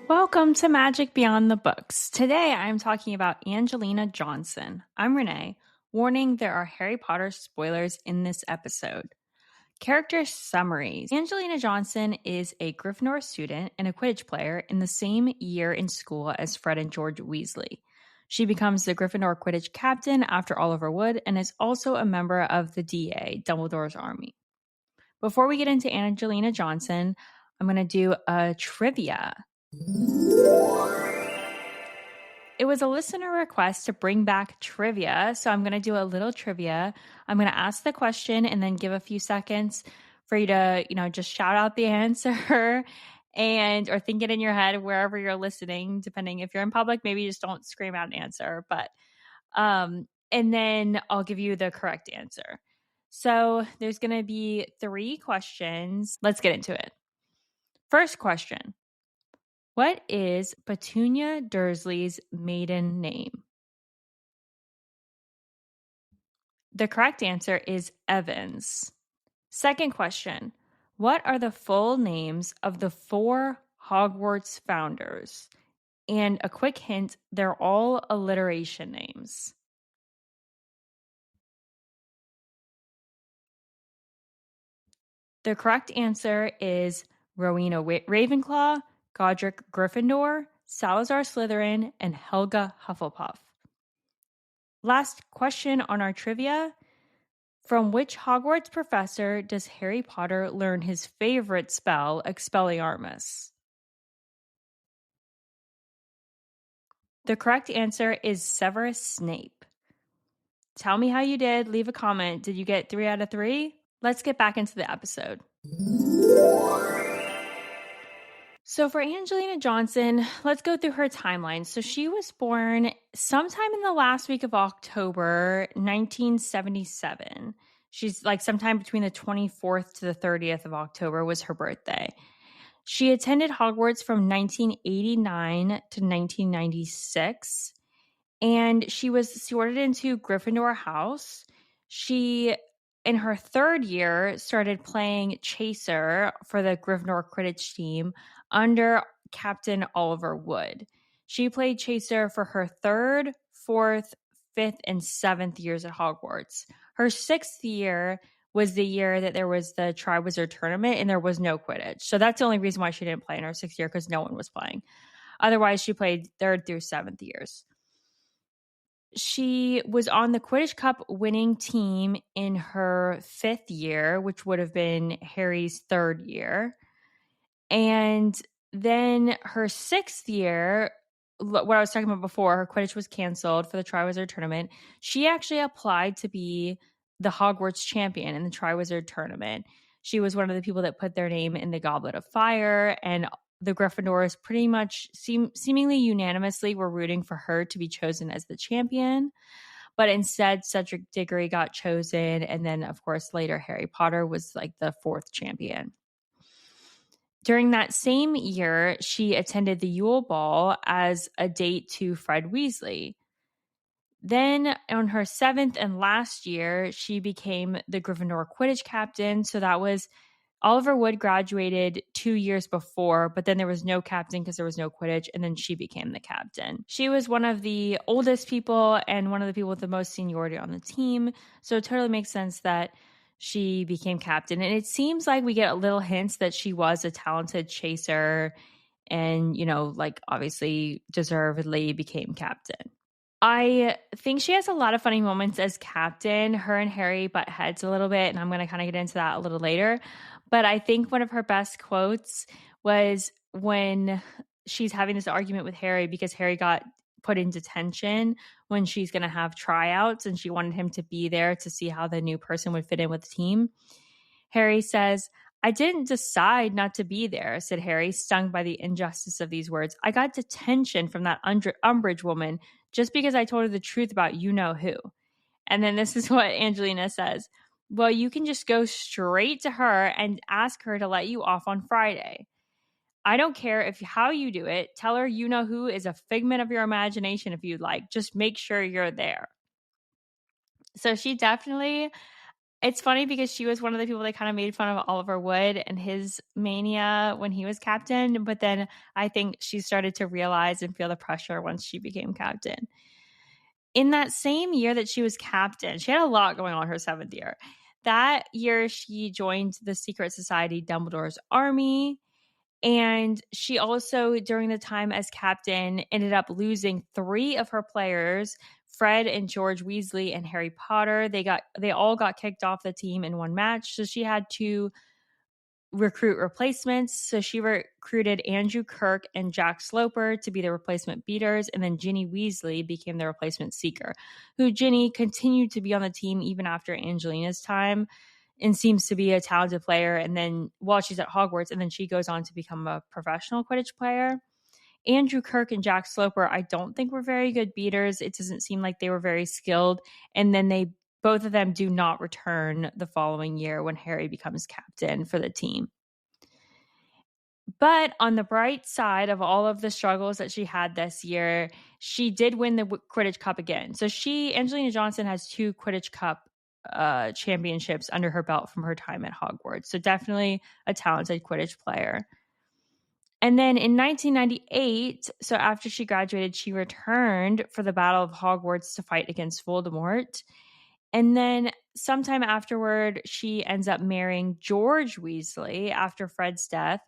Welcome to Magic Beyond the Books. Today I'm talking about Angelina Johnson. I'm Renee. Warning, there are Harry Potter spoilers in this episode. Character summaries. Angelina Johnson is a Gryffindor student and a Quidditch player in the same year in school as Fred and George Weasley. She becomes the Gryffindor Quidditch captain after Oliver Wood and is also a member of the DA, Dumbledore's army. Before we get into Angelina Johnson, I'm going to do a trivia. It was a listener request to bring back trivia, so I'm going to do a little trivia. I'm going to ask the question and then give a few seconds for you to, just shout out the answer or think it in your head wherever you're listening, depending if you're in public, maybe just don't scream out an answer, and then I'll give you the correct answer. So there's going to be 3 questions. Let's get into it. First question. What is Petunia Dursley's maiden name? The correct answer is Evans. Second question. What are the full names of the 4 Hogwarts founders? And a quick hint, they're all alliteration names. The correct answer is Rowena Ravenclaw, Godric Gryffindor, Salazar Slytherin, and Helga Hufflepuff. Last question on our trivia. From which Hogwarts professor does Harry Potter learn his favorite spell, Expelliarmus? The correct answer is Severus Snape. Tell me how you did. Leave a comment. Did you get 3 out of 3? Let's get back into the episode. So for Angelina Johnson, let's go through her timeline. So she was born sometime in the last week of October, 1977. She's sometime between the 24th to the 30th of October was her birthday. She attended Hogwarts from 1989 to 1996, and she was sorted into Gryffindor House. She, in her 3rd year, started playing Chaser for the Gryffindor Quidditch team under Captain Oliver Wood. She played Chaser for her 3rd, 4th, 5th, and 7th years at Hogwarts. Her 6th year was the year that there was the Triwizard Tournament and there was no Quidditch. So that's the only reason why she didn't play in her 6th year, because no one was playing. Otherwise, she played 3rd through 7th years. She was on the Quidditch Cup winning team in her 5th year, which would have been Harry's 3rd year. And then her 6th year, what I was talking about before, her Quidditch was canceled for the Triwizard Tournament. She actually applied to be the Hogwarts champion in the Triwizard Tournament. She was one of the people that put their name in the Goblet of Fire, and the Gryffindors pretty much seemingly unanimously were rooting for her to be chosen as the champion. But instead, Cedric Diggory got chosen, and then, of course, later Harry Potter was the 4th champion. During that same year, she attended the Yule Ball as a date to Fred Weasley. Then on her 7th and last year, she became the Gryffindor Quidditch captain. So that was Oliver Wood graduated 2 years before, but then there was no captain because there was no Quidditch, and then she became the captain. She was one of the oldest people and one of the people with the most seniority on the team. So it totally makes sense that she became captain. And it seems like we get little hints that she was a talented chaser and, obviously deservedly became captain. I think she has a lot of funny moments as captain. Her and Harry butt heads a little bit, and I'm going to kind of get into that a little later. But I think one of her best quotes was when she's having this argument with Harry because Harry got put in detention when she's going to have tryouts, and she wanted him to be there to see how the new person would fit in with the team. Harry says, "I didn't decide not to be there," said Harry, stung by the injustice of these words. "I got detention from that Umbridge woman just because I told her the truth about you-know-who." And then this is what Angelina says. "Well, you can just go straight to her and ask her to let you off on Friday. I don't care how you do it. Tell her you-know-who is a figment of your imagination if you'd like. Just make sure you're there." So she definitely It's funny because she was one of the people that kind of made fun of Oliver Wood and his mania when he was captain. But then I think she started to realize and feel the pressure once she became captain. In that same year that she was captain, she had a lot going on her 7th year. That year, she joined the secret society Dumbledore's Army. And she also, during the time as captain, ended up losing 3 of her players, Fred and George Weasley and Harry Potter. They all got kicked off the team in one match. So she had to recruit replacements. So she recruited Andrew Kirk and Jack Sloper to be the replacement beaters. And then Ginny Weasley became the replacement seeker, who Ginny continued to be on the team even after Angelina's time and seems to be a talented player. And then while she's at Hogwarts, and then she goes on to become a professional Quidditch player. Andrew Kirk and Jack Sloper, I don't think were very good beaters. It doesn't seem like they were very skilled. And then both of them do not return the following year when Harry becomes captain for the team. But on the bright side of all of the struggles that she had this year, she did win the Quidditch Cup again. So Angelina Johnson, has 2 Quidditch Cup championships under her belt from her time at Hogwarts. So definitely a talented Quidditch player. And then in 1998, so after she graduated, she returned for the Battle of Hogwarts to fight against Voldemort. And then sometime afterward, she ends up marrying George Weasley after Fred's death.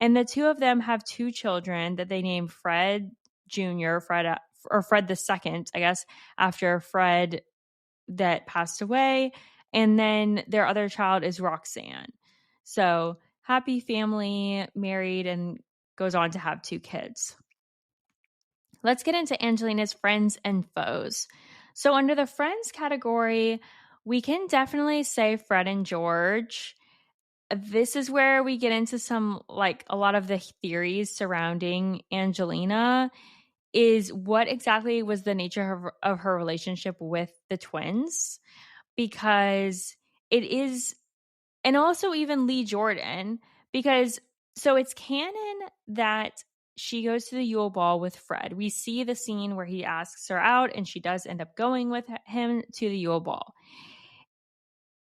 And the 2 of them have 2 children that they name Fred Jr., Fred the Second, I guess, after Fred that passed away. And then their other child is Roxanne. So happy family, married, and goes on to have 2 kids. Let's get into Angelina's friends and foes. So under the friends category, we can definitely say Fred and George. This is where we get into a lot of the theories surrounding Angelina, is what exactly was the nature of her relationship with the twins, because it is, and also even Lee Jordan, because so it's canon that she goes to the Yule Ball with Fred. We see the scene where he asks her out and she does end up going with him to the Yule Ball.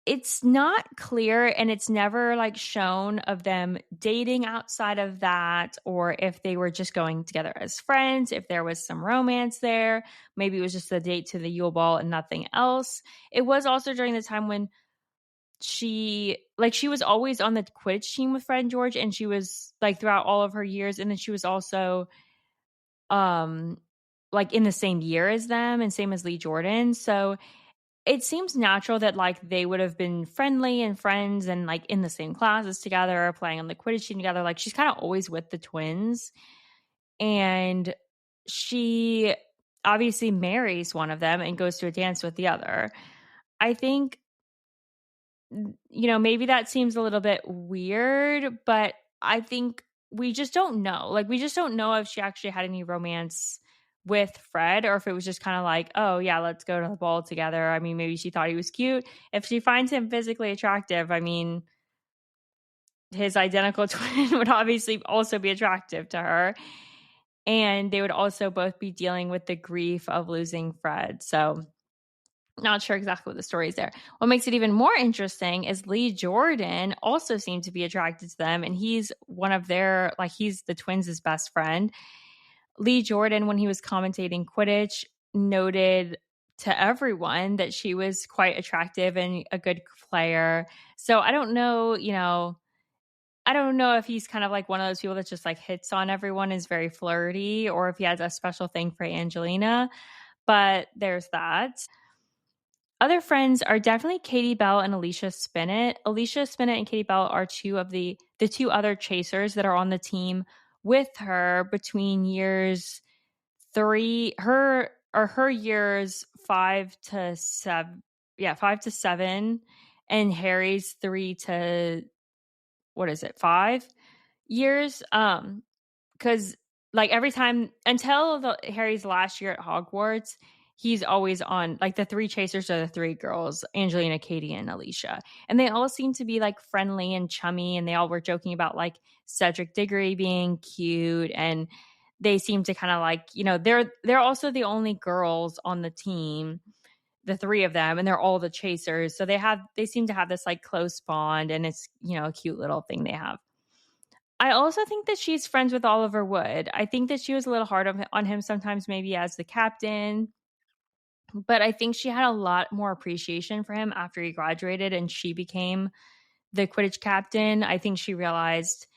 It's not clear, and it's never shown of them dating outside of that, or if they were just going together as friends, if there was some romance there. Maybe it was just a date to the Yule Ball and nothing else. It was also during the time when she was always on the Quidditch team with Fred and George, and she was throughout all of her years, and then she was also in the same year as them and same as Lee Jordan. So it seems natural that they would have been friendly and friends and in the same classes together, playing on the Quidditch team together. She's kind of always with the twins, and she obviously marries one of them and goes to a dance with the other. I think, maybe that seems a little bit weird, but I think we just don't know. We just don't know if she actually had any romance with Fred, or if it was just kind of oh yeah, let's go to the ball together. I mean, maybe she thought he was cute. If she finds him physically attractive, I mean, his identical twin would obviously also be attractive to her. And they would also both be dealing with the grief of losing Fred. So not sure exactly what the story is there. What makes it even more interesting is Lee Jordan also seemed to be attracted to them. And he's one of their, he's the twins' best friend. Lee Jordan, when he was commentating Quidditch, noted to everyone that she was quite attractive and a good player. So I don't know, I don't know if he's kind of one of those people that just hits on everyone, is very flirty, or if he has a special thing for Angelina. But there's that. Other friends are definitely Katie Bell and Alicia Spinnet. Alicia Spinnet and Katie Bell are 2 of the 2 other chasers that are on the team with her between years 3, her years 5 to 7. Yeah, 5 to 7, and Harry's 3 to, 5 years. Because every time until Harry's last year at Hogwarts, he's always on the 3 chasers are the 3 girls, Angelina, Katie, and Alicia. And they all seem to be friendly and chummy, and they all were joking about Cedric Diggory being cute, and they seem to kind of they're also the only girls on the team. the three of them, and they're all the chasers. So they seem to have this like close bond, and it's, a cute little thing they have. I also think that she's friends with Oliver Wood. I think that she was a little hard on him sometimes, maybe as the captain, but I think she had a lot more appreciation for him after he graduated and she became the Quidditch captain. I think she realized,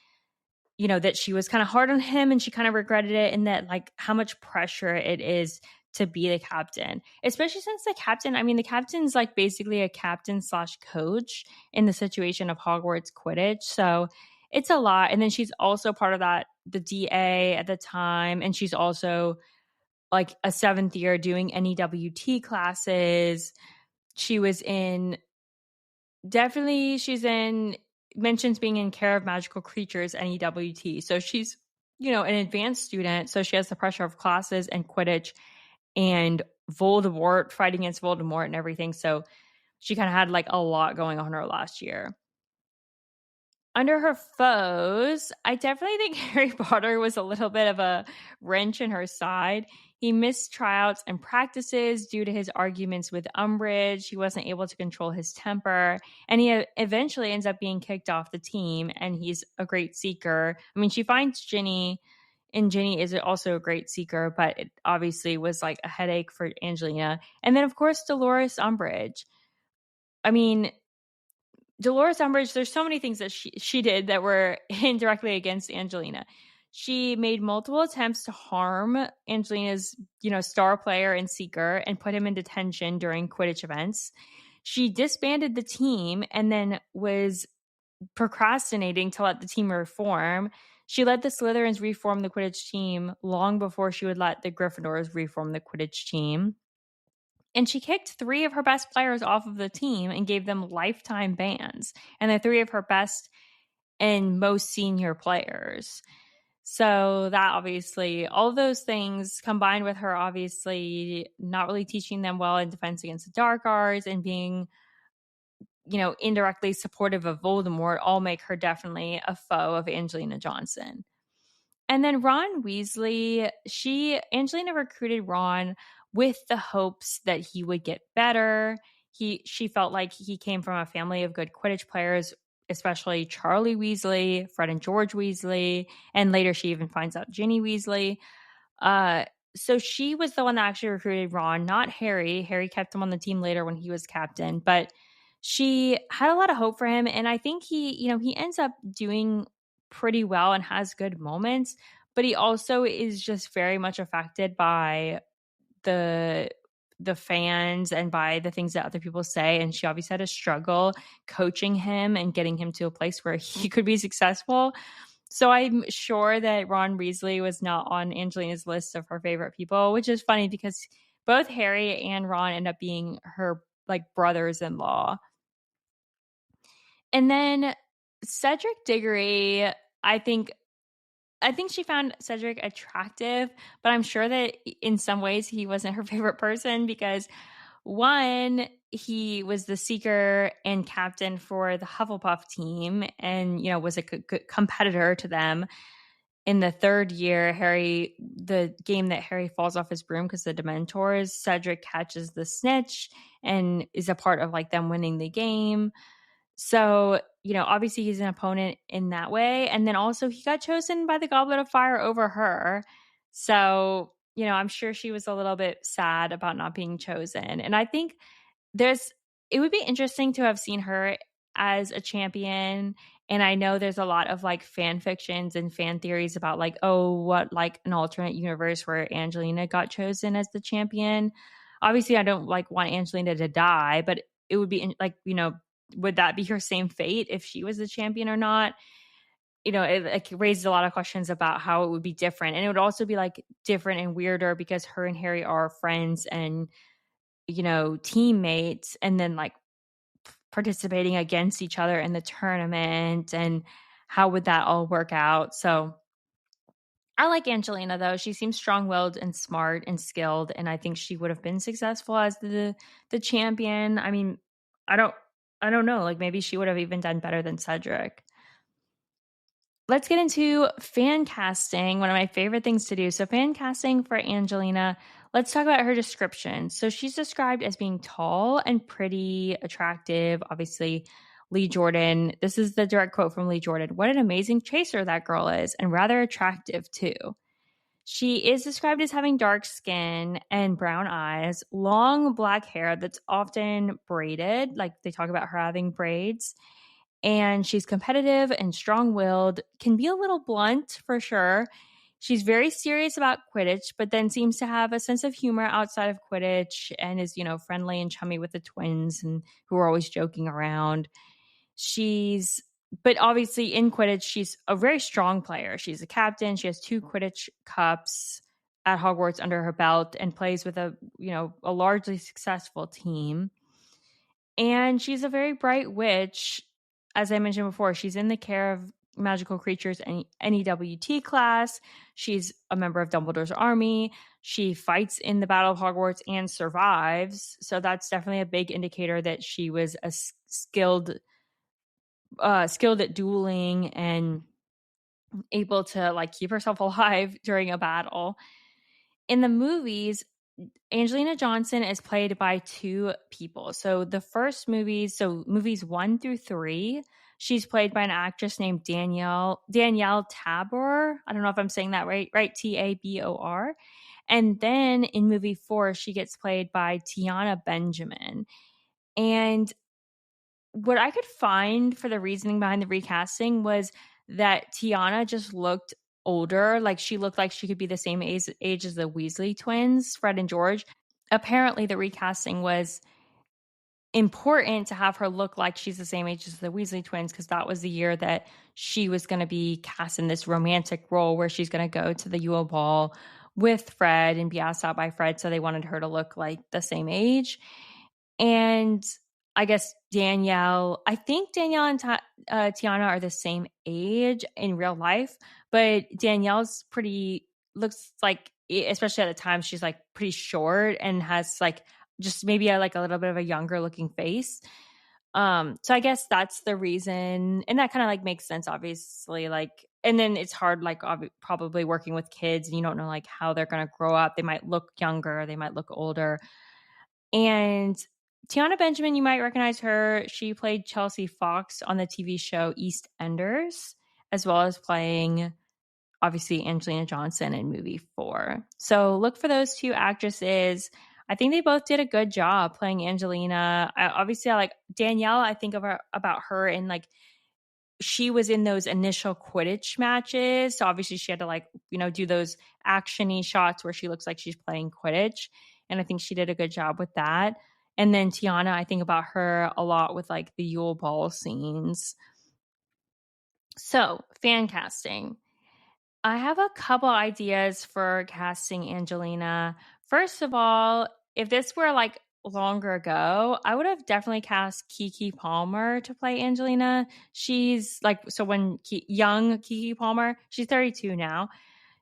that she was kind of hard on him and she kind of regretted it, and that like how much pressure it is to be the captain, especially since the captain's like basically a captain slash coach in the situation of Hogwarts Quidditch. So it's a lot. And then she's also part of the DA at the time. And she's also like a seventh year doing NEWT classes. She was in she's in mentions being in Care of Magical Creatures, NEWT. So she's, an advanced student. So she has the pressure of classes and Quidditch and Voldemort, fighting against Voldemort and everything. So she kind of had like a lot going on her last year. Under her foes, I definitely think Harry Potter was a little bit of a wrench in her side. He missed tryouts and practices due to his arguments with Umbridge. He wasn't able to control his temper, and he eventually ends up being kicked off the team, and he's a great seeker. I mean, she finds Ginny, and Ginny is also a great seeker, but it obviously was like a headache for Angelina. And then, of course, Dolores Umbridge. I mean, Dolores Umbridge, there's so many things that she did that were indirectly against Angelina. She made multiple attempts to harm Angelina's, star player and seeker and put him in detention during Quidditch events. She disbanded the team and then was procrastinating to let the team reform. She let the Slytherins reform the Quidditch team long before she would let the Gryffindors reform the Quidditch team. And she kicked 3 of her best players off of the team and gave them lifetime bans. And they're 3 of her best and most senior players. So that obviously, all of those things combined with her obviously not really teaching them well in Defense Against the Dark Arts and being, indirectly supportive of Voldemort all make her definitely a foe of Angelina Johnson. And then Ron Weasley, Angelina recruited Ron with the hopes that he would get better. She felt like he came from a family of good Quidditch players, especially Charlie Weasley, Fred and George Weasley, and later she even finds out Ginny Weasley. So she was the one that actually recruited Ron, not Harry. Harry kept him on the team later when he was captain, but she had a lot of hope for him, and I think he ends up doing pretty well and has good moments, but he also is just very much affected by the fans and by the things that other people say. And she obviously had a struggle coaching him and getting him to a place where he could be successful. So I'm sure that Ron Weasley was not on Angelina's list of her favorite people, which is funny because both Harry and Ron end up being her like brothers-in-law. And then Cedric Diggory, I think she found Cedric attractive, but I'm sure that in some ways he wasn't her favorite person because, one, he was the seeker and captain for the Hufflepuff team and, was a competitor to them. In the third year, the game that Harry falls off his broom because the Dementors, Cedric catches the snitch and is a part of like them winning the game. So, obviously he's an opponent in that way. And then also he got chosen by the Goblet of Fire over her. So, I'm sure she was a little bit sad about not being chosen. And I think it would be interesting to have seen her as a champion. And I know there's a lot of like fan fictions and fan theories about like, oh, what like an alternate universe where Angelina got chosen as the champion. Obviously, I don't like want Angelina to die, but it would be like, would that be her same fate if she was the champion or not? It like raises a lot of questions about how it would be different. And it would also be like different and weirder because her and Harry are friends and, teammates, and then like participating against each other in the tournament, and how would that all work out? So I like Angelina though. She seems strong-willed and smart and skilled, and I think she would have been successful as the champion. I mean, I don't know, like maybe she would have even done better than Cedric. Let's get into fan casting, one of my favorite things to do. So fan casting for Angelina, let's talk about her description. So she's described as being tall and pretty, attractive. Obviously, Lee Jordan, this is the direct quote from Lee Jordan. What an amazing chaser that girl is, and rather attractive too. She is described as having dark skin and brown eyes, long black hair that's often braided, like they talk about her having braids. And she's competitive and strong willed, can be a little blunt for sure. She's very serious about Quidditch, but then seems to have a sense of humor outside of Quidditch and is, friendly and chummy with the twins and who are always joking around. But obviously in Quidditch, she's a very strong player. She's a captain. She has 2 Quidditch cups at Hogwarts under her belt and plays with a largely successful team. And she's a very bright witch. As I mentioned before, she's in the care of magical creatures and NEWT class. She's a member of Dumbledore's army. She fights in the Battle of Hogwarts and survives. So that's definitely a big indicator that she was a skilled at dueling and able to keep herself alive during a battle. In the movies, Angelina Johnson is played by 2 people. So the first movies, so movies 1 through 3, she's played by an actress named Danielle Tabor. I don't know if I'm saying that right, Tabor. And then in movie 4, she gets played by Tiana Benjamin. And what I could find for the reasoning behind the recasting was that Tiana just looked older. Like she looked like she could be the same age as the Weasley twins, Fred and George. Apparently the recasting was important to have her look like she's the same age as the Weasley twins because that was the year that she was going to be cast in this romantic role where she's going to go to the Yule Ball with Fred and be asked out by Fred. So they wanted her to look like the same age. And I guess I think Danielle and Tiana are the same age in real life, but Danielle's looks like, especially at the time, she's like pretty short and has just maybe a little bit of a younger looking face. So I guess that's the reason. And that kind of makes sense, obviously. And then it's hard, probably working with kids and you don't know how they're going to grow up. They might look younger, they might look older. And Tiana Benjamin, you might recognize her. She played Chelsea Fox on the TV show EastEnders, as well as playing, obviously, Angelina Johnson in movie 4. So look for those 2 actresses. I think they both did a good job playing Angelina. I like Danielle. I think about her in she was in those initial Quidditch matches. So obviously she had to do those action-y shots where she looks like she's playing Quidditch. And I think she did a good job with that. And then Tiana, I think about her a lot with the Yule Ball scenes. So fan casting. I have a couple ideas for casting Angelina. First of all, if this were longer ago, I would have definitely cast Keke Palmer to play Angelina. She's young Keke Palmer, she's 32 now.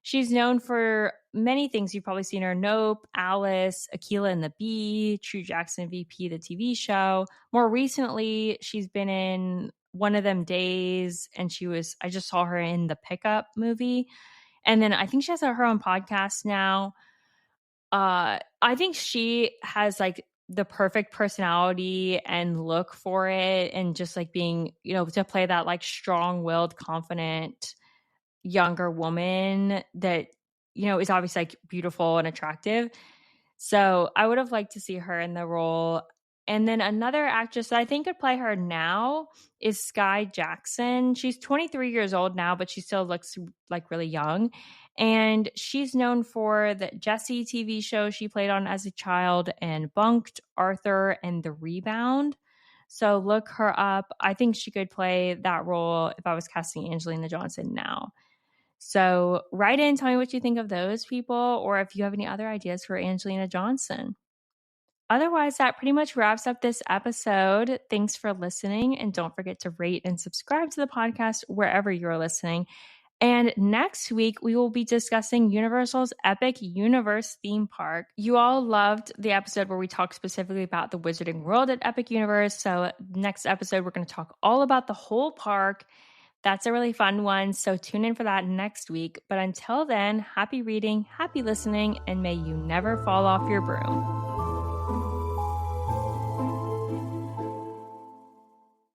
She's known for many things. You've probably seen her Nope, Alice, Aquila and the Bee, True Jackson VP, the TV show. More recently, she's been in One of Them Days, and I just saw her in the Pickup movie. And then I think she has her own podcast now. I think she has the perfect personality and look for it, and just being, to play that strong-willed, confident younger woman that is obviously beautiful and attractive. So I would have liked to see her in the role. And then another actress that I think could play her now is Sky Jackson. She's 23 years old now, but she still looks really young. And she's known for the Jessie TV show she played on as a child, and Bunked, Arthur, and The Rebound. So look her up. I think she could play that role if I was casting Angelina Johnson now. So write in, tell me what you think of those people, or if you have any other ideas for Angelina Johnson. Otherwise, that pretty much wraps up this episode. Thanks for listening, and don't forget to rate and subscribe to the podcast wherever you're listening. And next week, we will be discussing Universal's Epic Universe theme park. You all loved the episode where we talked specifically about the Wizarding World at Epic Universe. So next episode, we're going to talk all about the whole park. That's a really fun one. So tune in for that next week. But until then, happy reading, happy listening, and may you never fall off your broom.